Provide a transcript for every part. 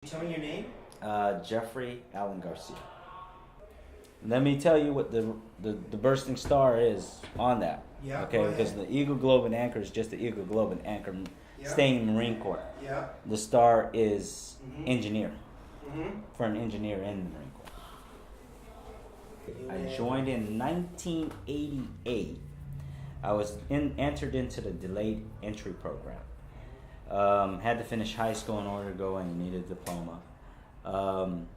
Tell me your name. Jeffrey Allen Garcia. Let me tell you what the bursting star is on that. Yeah. Okay, because the Eagle Globe and Anchor is just the Eagle Globe and Anchor, staying in the Marine Corps. Yeah. The star is engineer, Mm-hmm. for an engineer in the Marine Corps. I joined in 1988. I was entered into the delayed entry program. Had to finish high school in order to go in. Needed a diploma.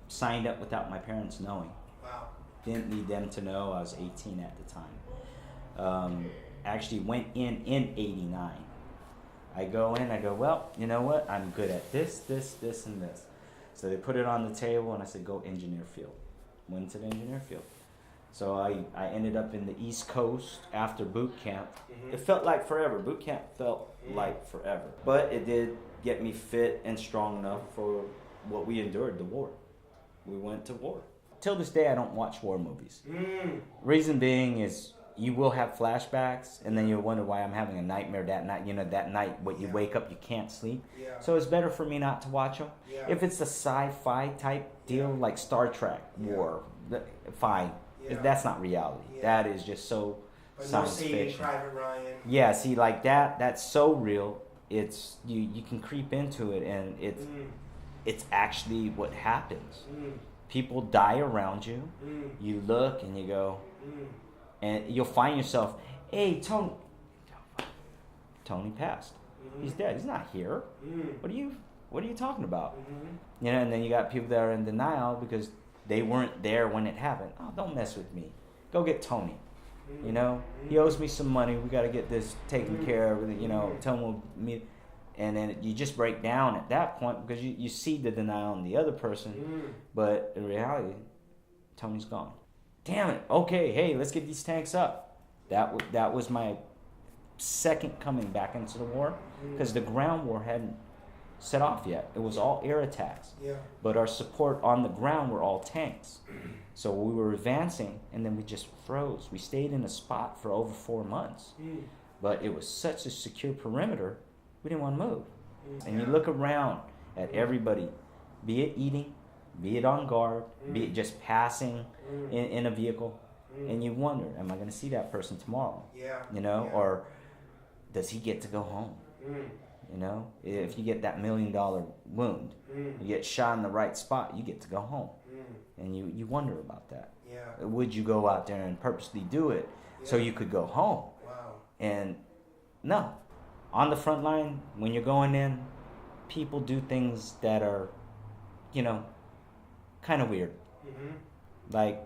Signed up without my parents knowing. Wow. Didn't need them to know. I was 18 at the time. Actually went in 89. I go in, I go, well, you know what? I'm good at this, and this. So they put it on the table, and I said, go engineer field. Went to the engineer field. So I ended up in the East Coast after boot camp. It felt like forever. Boot camp felt like forever. But it did get me fit and strong enough for what we endured, the war. We went to war. Till this day, I don't watch war movies. Reason being is you will have flashbacks, and then you'll wonder why I'm having a nightmare that night. You know, that night when you wake up, you can't sleep. Yeah. So it's better for me not to watch them. Yeah. If it's a sci-fi type deal like Star Trek, war, fine. Yeah. That's not reality. Yeah. That is just so But science no Saving fiction. Private Ryan. Yeah, see, like that's so real. It's you can creep into it, and it's actually what happens. People die around you. You look and you go, and you'll find yourself, hey, Tony passed. He's dead. He's not here. What are you talking about? You know, and then you got people that are in denial because they weren't there when it happened. Oh, don't mess with me. Go get Tony. You know, he owes me some money. We got to get this taken care of. You know, tell him we'll meet. And then you just break down at that point because you see the denial in the other person. But in reality, Tony's gone. Damn it. Okay, hey, let's get these tanks up. That was my second coming back into the war because the ground war hadn't set off yet. It was all air attacks. Yeah. But our support on the ground were all tanks. So we were advancing, and then we just froze. We stayed in a spot for over 4 months. But it was such a secure perimeter, we didn't want to move. And you look around at everybody, be it eating, be it on guard, be it just passing in a vehicle, and you wonder, am I going to see that person tomorrow? Yeah. You know, Yeah. or does he get to go home? You know, if you get that $1 million wound, you get shot in the right spot, you get to go home. And you wonder about that. Yeah. Would you go out there and purposely do it so you could go home? Wow. And no. On the front line, when you're going in, people do things that are, you know, kind of weird. Like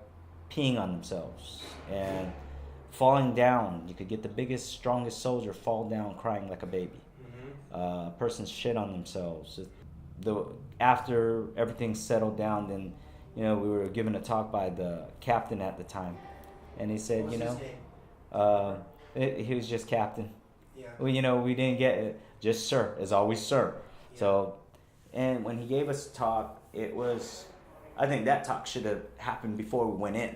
peeing on themselves and falling down. You could get the biggest, strongest soldier fall down crying like a baby. Person's shit on themselves. After everything settled down, then, you know, we were given a talk by the captain at the time, and he said, What's you his know, name? he was just captain. Yeah. Well, you know, we didn't get it. Just sir, as always, sir. Yeah. So, and when he gave us a talk, it was, I think that talk should have happened before we went in.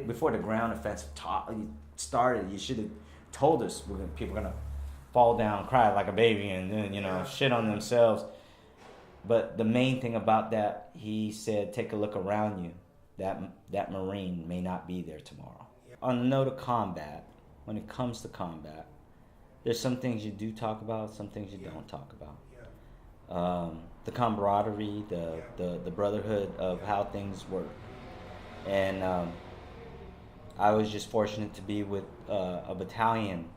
Before the ground offensive talk started, you should have told us people are going to fall down, cry like a baby, and then, you know, shit on themselves. But the main thing about that, he said, take a look around you. That Marine may not be there tomorrow. Yeah. On the note of combat, when it comes to combat, there's some things you do talk about, some things you don't talk about. Yeah. The camaraderie, the brotherhood of how things work. And I was just fortunate to be with a battalion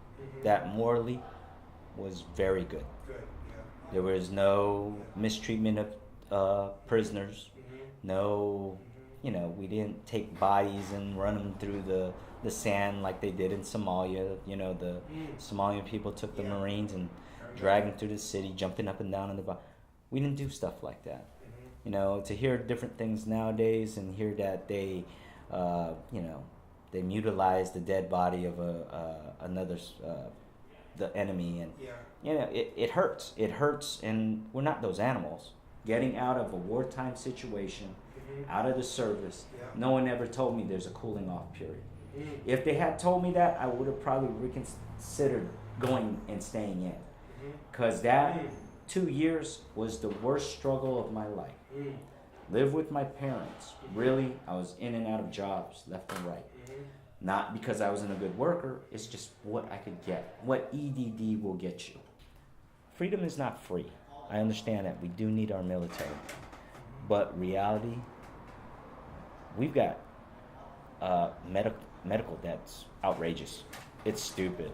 that morally was very good. Good. Yeah. There was no mistreatment of prisoners. No, you know, we didn't take bodies and run them through the sand like they did in Somalia. You know, the Somalian people took the Marines and dragged them through the city, jumping up and down in the body. We didn't do stuff like that. You know, to hear different things nowadays and hear that they, you know, they mutilized the dead body of another, the enemy, and you know, it hurts. It hurts, and we're not those animals. Getting out of a wartime situation, out of the service, no one ever told me there's a cooling off period. If they had told me that, I would have probably reconsidered going and staying in, because that 2 years was the worst struggle of my life. Mm. Live with my parents. Really, I was in and out of jobs, left and right. Not because I wasn't a good worker, it's just what I could get. What EDD will get you. Freedom is not free. I understand that. We do need our military. But reality, we've got medical debts, outrageous. It's stupid.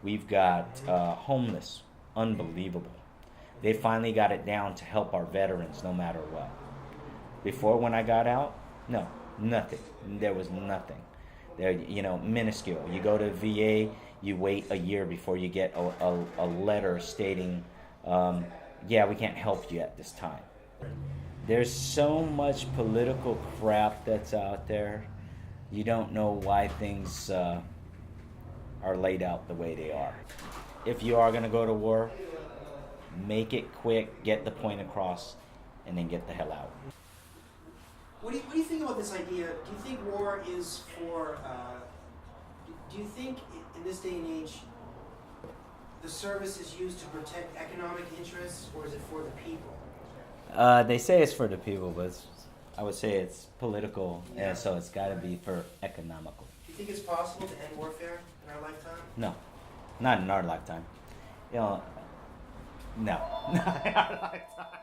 We've got homeless, unbelievable. They finally got it down to help our veterans no matter what. Before, when I got out, no, nothing. There was nothing. There, minuscule. You go to VA, you wait a year before you get a letter stating, yeah, we can't help you at this time. There's so much political crap that's out there. You don't know why things are laid out the way they are. If you are going to go to war, make it quick, get the point across, and then get the hell out. What do you think about this idea? Do you think war is for, do you think in this day and age, the service is used to protect economic interests, or is it for the people? They say it's for the people, but I would say it's political, and so it's got to be for economical. Do you think it's possible to end warfare in our lifetime? No, not in our lifetime. No, not in our lifetime.